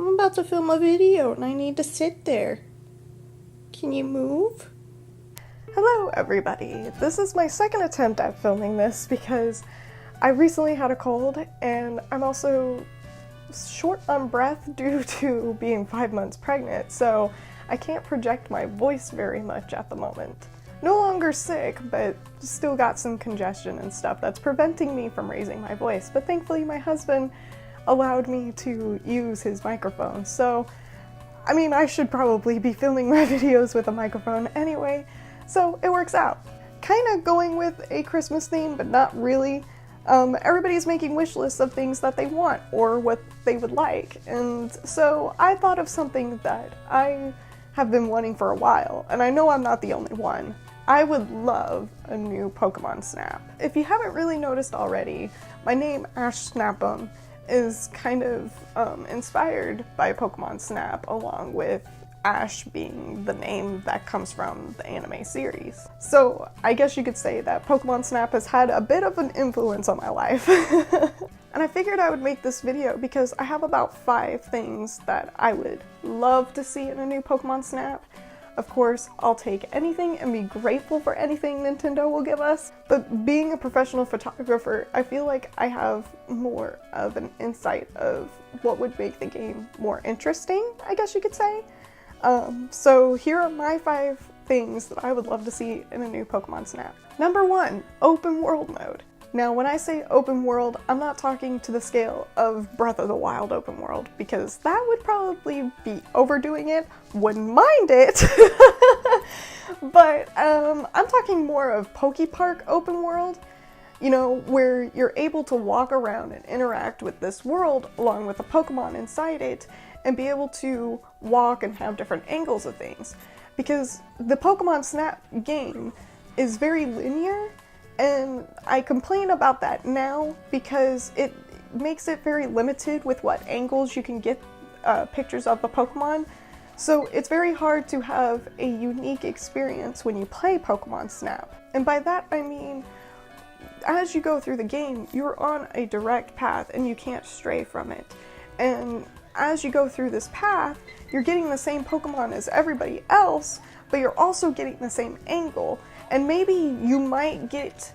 I'm about to film a video and I need to sit there. Can you move? Hello everybody! This is my second attempt at filming this because I recently had a cold and I'm also short on breath due to being 5 months pregnant, so I can't project my voice very much at the moment. No longer sick, but still got some congestion and stuff that's preventing me from raising my voice, but thankfully my husband allowed me to use his microphone, so I mean, I should probably be filming my videos with a microphone anyway, so it works out. Kinda going with a Christmas theme, but not really. Everybody's making wish lists of things that they want or what they would like, and so I thought of something that I have been wanting for a while, and I know I'm not the only one. I would love a new Pokemon Snap. If you haven't really noticed already, my name Ash Snap'em is kind of inspired by Pokemon Snap, along with Ash being the name that comes from the anime series. So I guess you could say that Pokemon Snap has had a bit of an influence on my life. And I figured I would make this video because I have about 5 things that I would love to see in a new Pokemon Snap. Of course, I'll take anything and be grateful for anything Nintendo will give us, but being a professional photographer, I feel like I have more of an insight of what would make the game more interesting, I guess you could say. So here are my 5 things that I would love to see in a new Pokemon Snap. Number 1, open world mode. Now, when I say open world, I'm not talking to the scale of Breath of the Wild open world, because that would probably be overdoing it, wouldn't mind it, but I'm talking more of Pokepark open world, you know, where you're able to walk around and interact with this world along with the Pokemon inside it, and be able to walk and have different angles of things, because the Pokemon Snap game is very linear. And I complain about that now because it makes it very limited with what angles you can get pictures of the Pokemon. So it's very hard to have a unique experience when you play Pokemon Snap. And by that I mean, as you go through the game, you're on a direct path and you can't stray from it. And as you go through this path, you're getting the same Pokemon as everybody else, but you're also getting the same angle. And maybe you might get,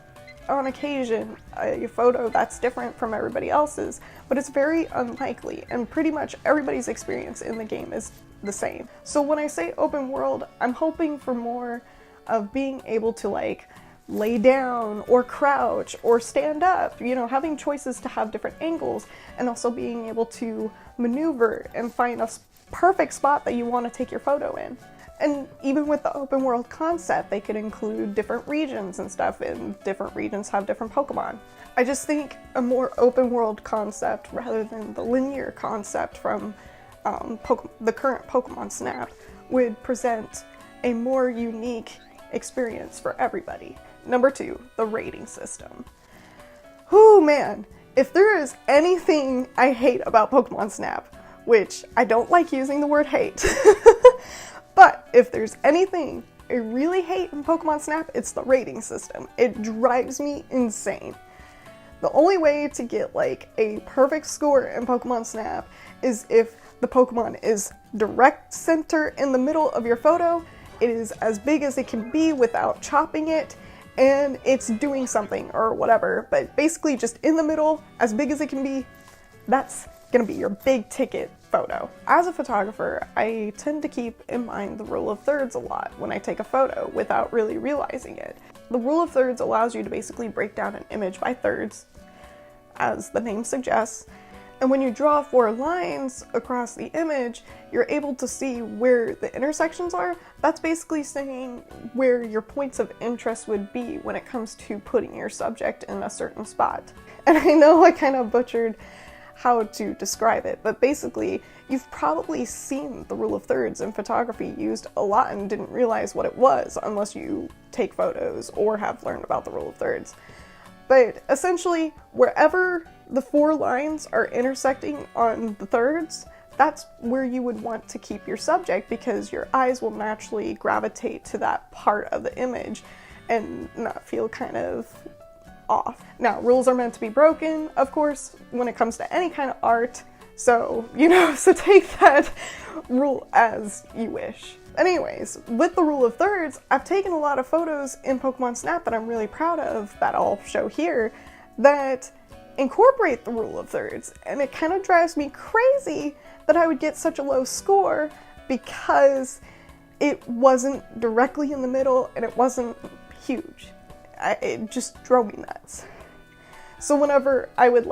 on occasion, a photo that's different from everybody else's, but it's very unlikely, and pretty much everybody's experience in the game is the same. So when I say open world, I'm hoping for more of being able to, like, lay down or crouch or stand up, you know, having choices to have different angles, and also being able to maneuver and find a perfect spot that you want to take your photo in. And even with the open world concept, they could include different regions and stuff, and different regions have different Pokemon. I just think a more open world concept rather than the linear concept from the current Pokemon Snap would present a more unique experience for everybody. Number 2, the rating system. Whew, man, if there is anything I hate about Pokemon Snap, which I don't like using the word hate, but if there's anything I really hate in Pokemon Snap, it's the rating system. It drives me insane. The only way to get like a perfect score in Pokemon Snap is if the Pokemon is direct center in the middle of your photo, it is as big as it can be without chopping it, and it's doing something or whatever, but basically just in the middle, as big as it can be, that's gonna be your big ticket photo. As a photographer, I tend to keep in mind the rule of thirds a lot when I take a photo without really realizing it. The rule of thirds allows you to basically break down an image by thirds, as the name suggests, and when you draw 4 lines across the image, you're able to see where the intersections are. That's basically saying where your points of interest would be when it comes to putting your subject in a certain spot. And I know I kind of butchered how to describe it, but basically you've probably seen the rule of thirds in photography used a lot and didn't realize what it was unless you take photos or have learned about the rule of thirds. But essentially, wherever the 4 lines are intersecting on the thirds, that's where you would want to keep your subject, because your eyes will naturally gravitate to that part of the image and not feel kind of off. Now, rules are meant to be broken, of course, when it comes to any kind of art, So, so take that rule as you wish. Anyways, with the rule of thirds, I've taken a lot of photos in Pokemon Snap that I'm really proud of, that I'll show here, that incorporate the rule of thirds, and it kind of drives me crazy that I would get such a low score because it wasn't directly in the middle and it wasn't huge. It just drove me nuts. So whenever I would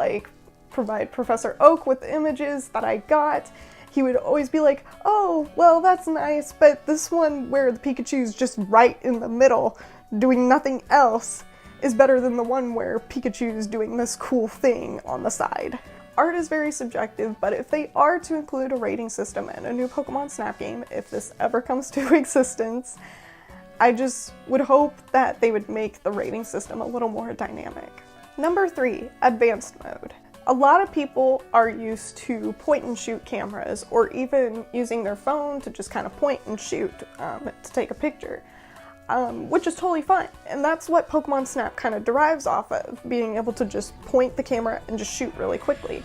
provide Professor Oak with the images that I got, he would always be like, oh, well, that's nice, but this one where the Pikachu's just right in the middle doing nothing else is better than the one where Pikachu's doing this cool thing on the side. Art is very subjective, but if they are to include a rating system in a new Pokemon Snap game, if this ever comes to existence, I just would hope that they would make the rating system a little more dynamic. Number 3, advanced mode. A lot of people are used to point and shoot cameras, or even using their phone to just kind of point and shoot to take a picture, which is totally fine. And that's what Pokemon Snap kind of derives off of, being able to just point the camera and just shoot really quickly.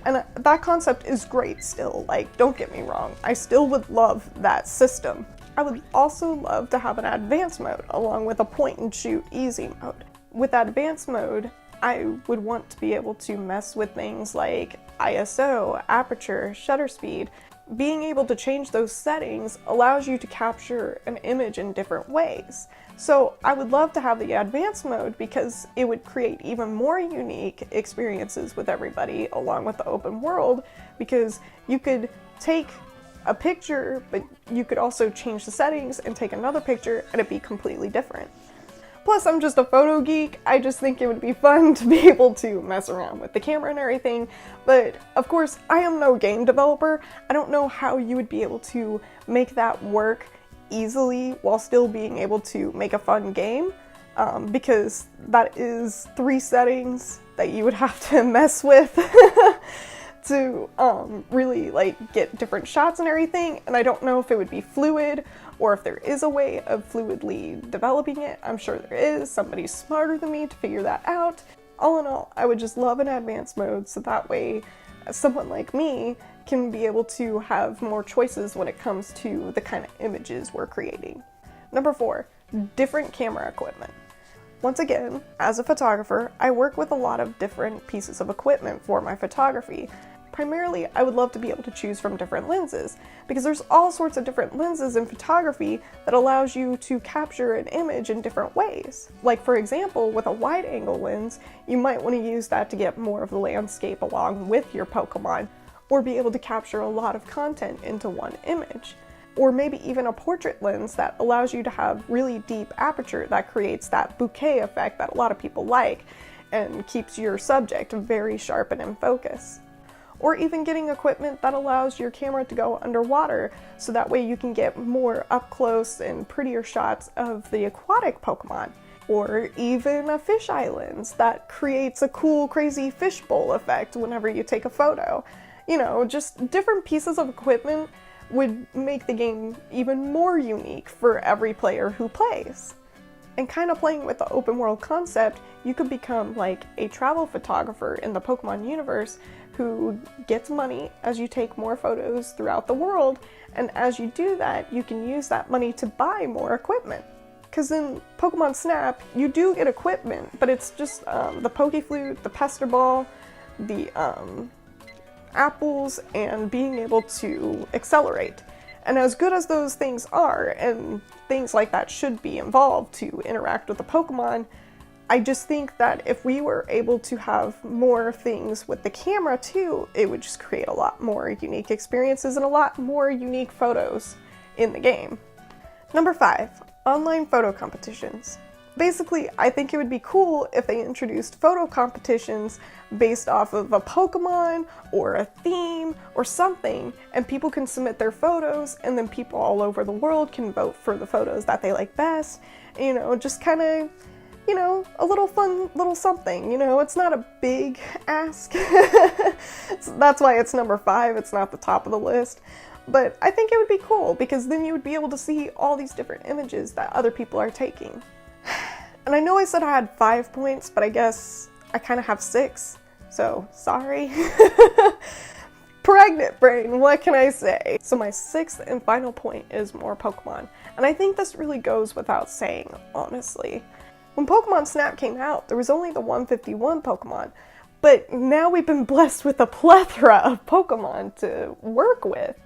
And that concept is great still, don't get me wrong, I still would love that system. I would also love to have an advanced mode along with a point and shoot easy mode. With advanced mode, I would want to be able to mess with things like ISO, aperture, shutter speed. Being able to change those settings allows you to capture an image in different ways. So I would love to have the advanced mode because it would create even more unique experiences with everybody along with the open world, because you could take a picture, but you could also change the settings and take another picture and it'd be completely different. Plus, I'm just a photo geek. I just think it would be fun to be able to mess around with the camera and everything. But of course, I am no game developer. I don't know how you would be able to make that work easily while still being able to make a fun game, because that is 3 settings that you would have to mess with to really get different shots and everything. And I don't know if it would be fluid or if there is a way of fluidly developing it. I'm sure there is. Somebody's smarter than me to figure that out. All in all, I would just love an advanced mode so that way someone like me can be able to have more choices when it comes to the kind of images we're creating. Number 4, different camera equipment. Once again, as a photographer, I work with a lot of different pieces of equipment for my photography. Primarily, I would love to be able to choose from different lenses, because there's all sorts of different lenses in photography that allows you to capture an image in different ways. Like for example, with a wide angle lens, you might want to use that to get more of the landscape along with your Pokemon, or be able to capture a lot of content into one image. Or maybe even a portrait lens that allows you to have really deep aperture that creates that bokeh effect that a lot of people like and keeps your subject very sharp and in focus. Or even getting equipment that allows your camera to go underwater, so that way you can get more up close and prettier shots of the aquatic Pokemon. Or even a fisheye lens that creates a cool, crazy fishbowl effect whenever you take a photo. Just different pieces of equipment would make the game even more unique for every player who plays. And kind of playing with the open world concept, you could become like a travel photographer in the Pokemon universe who gets money as you take more photos throughout the world, and as you do that, you can use that money to buy more equipment. Because in Pokemon Snap, you do get equipment, but it's just the Pokeflute, the Pester Ball, the apples, and being able to accelerate. And as good as those things are, and things like that should be involved to interact with the Pokemon, I just think that if we were able to have more things with the camera too, it would just create a lot more unique experiences and a lot more unique photos in the game. Number 5, online photo competitions. Basically, I think it would be cool if they introduced photo competitions based off of a Pokemon or a theme or something, and people can submit their photos, and then people all over the world can vote for the photos that they like best. Just kind of, a little fun little something. It's not a big ask. So that's why it's number 5, it's not the top of the list. But I think it would be cool, because then you would be able to see all these different images that other people are taking. And I know I said I had 5 points, but I guess I kind of have 6, so sorry. pregnant brain, what can I say? So my sixth and final point is more Pokemon. And I think this really goes without saying, honestly. When Pokemon Snap came out, there was only the 151 Pokemon. But now we've been blessed with a plethora of Pokemon to work with.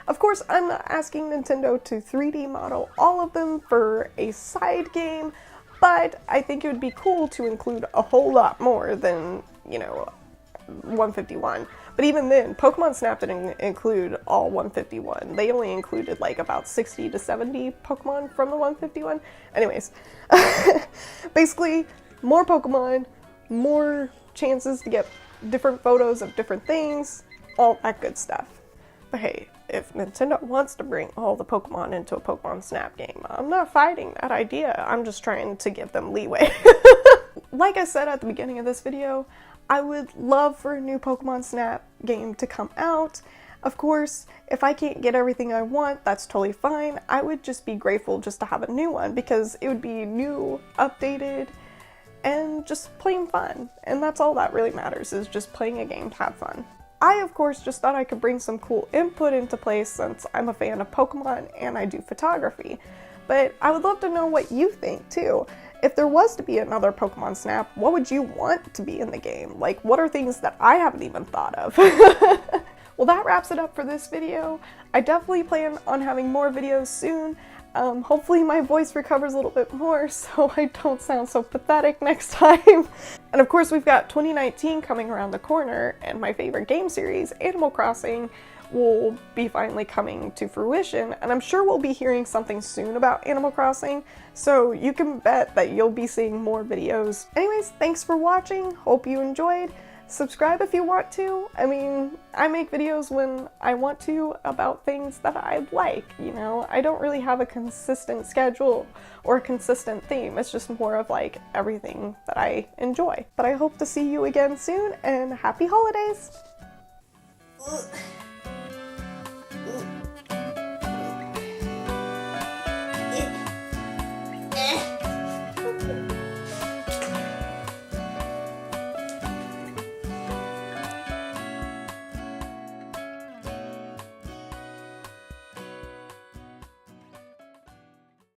Of course, I'm not asking Nintendo to 3D model all of them for a side game, but I think it would be cool to include a whole lot more than, 151. But even then, Pokemon Snap didn't include all 151. They only included like about 60 to 70 Pokemon from the 151. Anyways, basically, more Pokemon, more chances to get different photos of different things, all that good stuff. But hey, if Nintendo wants to bring all the Pokemon into a Pokemon Snap game, I'm not fighting that idea. I'm just trying to give them leeway. Like I said at the beginning of this video, I would love for a new Pokemon Snap game to come out. Of course, if I can't get everything I want, that's totally fine. I would just be grateful just to have a new one because it would be new, updated, and just plain fun. And that's all that really matters, is just playing a game to have fun. I, of course, just thought I could bring some cool input into place since I'm a fan of Pokemon and I do photography. But I would love to know what you think, too. If there was to be another Pokemon Snap, what would you want to be in the game? Like, what are things that I haven't even thought of? Well, that wraps it up for this video. I definitely plan on having more videos soon. Hopefully my voice recovers a little bit more so I don't sound so pathetic next time. And of course we've got 2019 coming around the corner, and my favorite game series, Animal Crossing, will be finally coming to fruition, and I'm sure we'll be hearing something soon about Animal Crossing, so you can bet that you'll be seeing more videos. Anyways, thanks for watching, hope you enjoyed. Subscribe if you want to. I mean, I make videos when I want to about things that I like, I don't really have a consistent schedule or a consistent theme. It's just more of like everything that I enjoy. But I hope to see you again soon, and happy holidays! Ugh.